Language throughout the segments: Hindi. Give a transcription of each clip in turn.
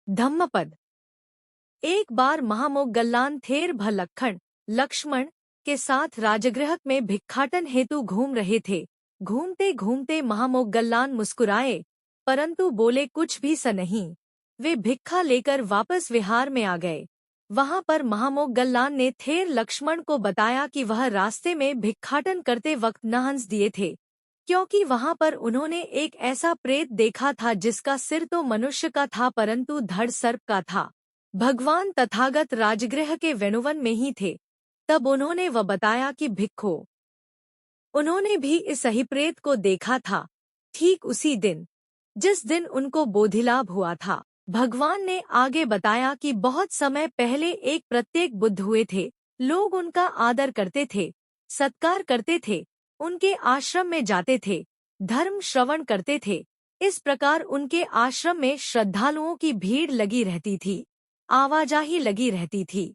धम्मपद। एक बार महामोगल्लान थेर भलक्खण लक्ष्मण के साथ राजगृह में भिक्षाटन हेतु घूम रहे थे। घूमते घूमते महामोगल्लान मुस्कुराए, परंतु बोले कुछ भी स नहीं। वे भिक्षा लेकर वापस विहार में आ गए। वहां पर महामोगल्लान ने थेर लक्ष्मण को बताया कि वह रास्ते में भिक्षाटन करते वक्त न हंस दिए थे, क्योंकि वहां पर उन्होंने एक ऐसा प्रेत देखा था जिसका सिर तो मनुष्य का था परंतु धड़ सर्प का था। भगवान तथागत राजगृह के वेणुवन में ही थे। तब उन्होंने वह बताया कि भिक्खो, उन्होंने भी इस सही प्रेत को देखा था, ठीक उसी दिन जिस दिन उनको बोधिलाभ हुआ था। भगवान ने आगे बताया कि बहुत समय पहले एक प्रत्येक बुद्ध हुए थे। लोग उनका आदर करते थे, सत्कार करते थे, उनके आश्रम में जाते थे, धर्म श्रवण करते थे। इस प्रकार उनके आश्रम में श्रद्धालुओं की भीड़ लगी रहती थी, आवाजाही लगी रहती थी।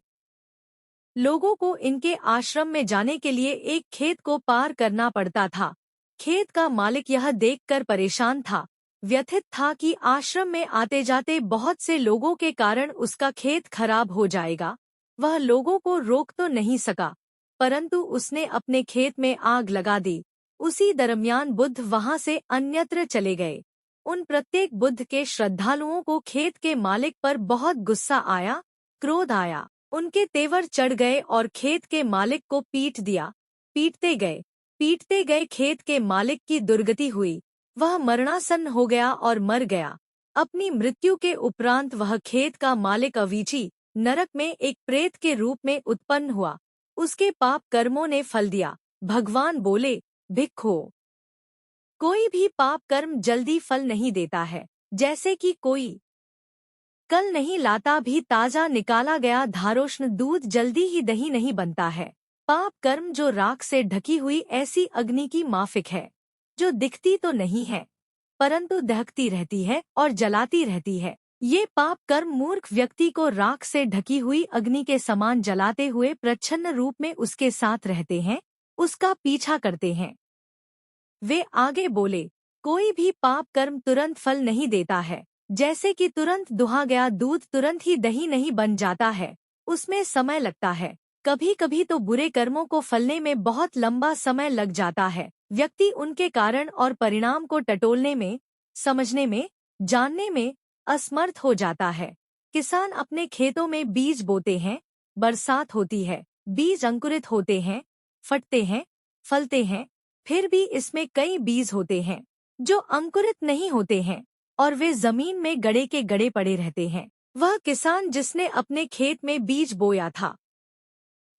लोगों को इनके आश्रम में जाने के लिए एक खेत को पार करना पड़ता था। खेत का मालिक यह देखकर परेशान था, व्यथित था कि आश्रम में आते जाते बहुत से लोगों के कारण उसका खेत खराब हो जाएगा। वह लोगों को रोक तो नहीं सका, परंतु उसने अपने खेत में आग लगा दी। उसी दरमियान बुद्ध वहां से अन्यत्र चले गए। उन प्रत्येक बुद्ध के श्रद्धालुओं को खेत के मालिक पर बहुत गुस्सा आया, क्रोध आया। उनके तेवर चढ़ गए और खेत के मालिक को पीट दिया। पीटते गए खेत के मालिक की दुर्गति हुई। वह मरणासन्न हो गया और मर गया। अपनी मृत्यु के उपरांत वह खेत का मालिक अवीची नरक में एक प्रेत के रूप में उत्पन्न हुआ। उसके पाप कर्मों ने फल दिया। भगवान बोले, भिक्खो, कोई भी पाप कर्म जल्दी फल नहीं देता है। जैसे कि कोई कल नहीं लाता भी ताजा निकाला गया धारोष्ण दूध जल्दी ही दही नहीं बनता है। पाप कर्म जो राख से ढकी हुई ऐसी अग्नि की माफिक है, जो दिखती तो नहीं है परंतु दहकती रहती है और जलाती रहती है। ये पाप कर्म मूर्ख व्यक्ति को राख से ढकी हुई अग्नि के समान जलाते हुए प्रच्छन्न रूप में उसके साथ रहते हैं, उसका पीछा करते हैं। वे आगे बोले, कोई भी पाप कर्म तुरंत फल नहीं देता है। जैसे कि तुरंत दुहा गया दूध तुरंत ही दही नहीं बन जाता है, उसमें समय लगता है। कभी कभी तो बुरे कर्मों को फलने में बहुत लंबा समय लग जाता है। व्यक्ति उनके कारण और परिणाम को टटोलने में, समझने में, जानने में असमर्थ हो जाता है। किसान अपने खेतों में बीज बोते हैं, बरसात होती है, बीज अंकुरित होते हैं, फटते हैं, फलते हैं। फिर भी इसमें कई बीज होते हैं जो अंकुरित नहीं होते हैं और वे जमीन में गड़े के गड़े पड़े रहते हैं। वह किसान जिसने अपने खेत में बीज बोया था,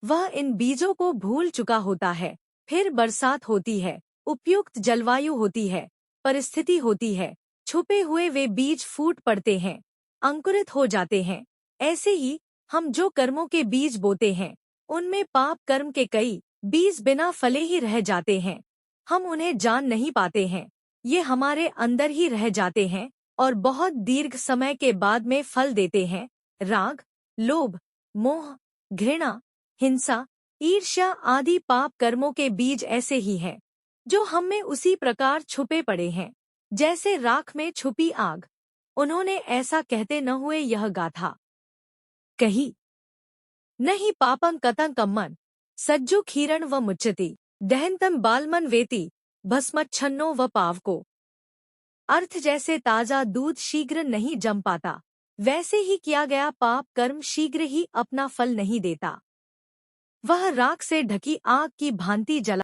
वह इन बीजों को भूल चुका होता है। फिर बरसात होती है, उपयुक्त जलवायु होती है, परिस्थिति होती है, छुपे हुए वे बीज फूट पड़ते हैं, अंकुरित हो जाते हैं। ऐसे ही हम जो कर्मों के बीज बोते हैं, उनमें पाप कर्म के कई बीज बिना फले ही रह जाते हैं। हम उन्हें जान नहीं पाते हैं, ये हमारे अंदर ही रह जाते हैं और बहुत दीर्घ समय के बाद में फल देते हैं। राग, लोभ, मोह, घृणा, हिंसा, ईर्ष्या आदि पाप कर्मों के बीज ऐसे ही हैं, जो हम में उसी प्रकार छुपे पड़े हैं, जैसे राख में छुपी आग। उन्होंने ऐसा कहते न हुए यह गाथा कही, नहीं पापं कतं कम्मन सज्जु खीरण व मुच्यति दहनतम बालमन वेति भस्मच्छन्नो व पावको। अर्थ जैसे ताजा दूध शीघ्र नहीं जम पाता, वैसे ही किया गया पाप कर्म शीघ्र ही अपना फल नहीं देता। वह राख से ढकी आग की भांति जला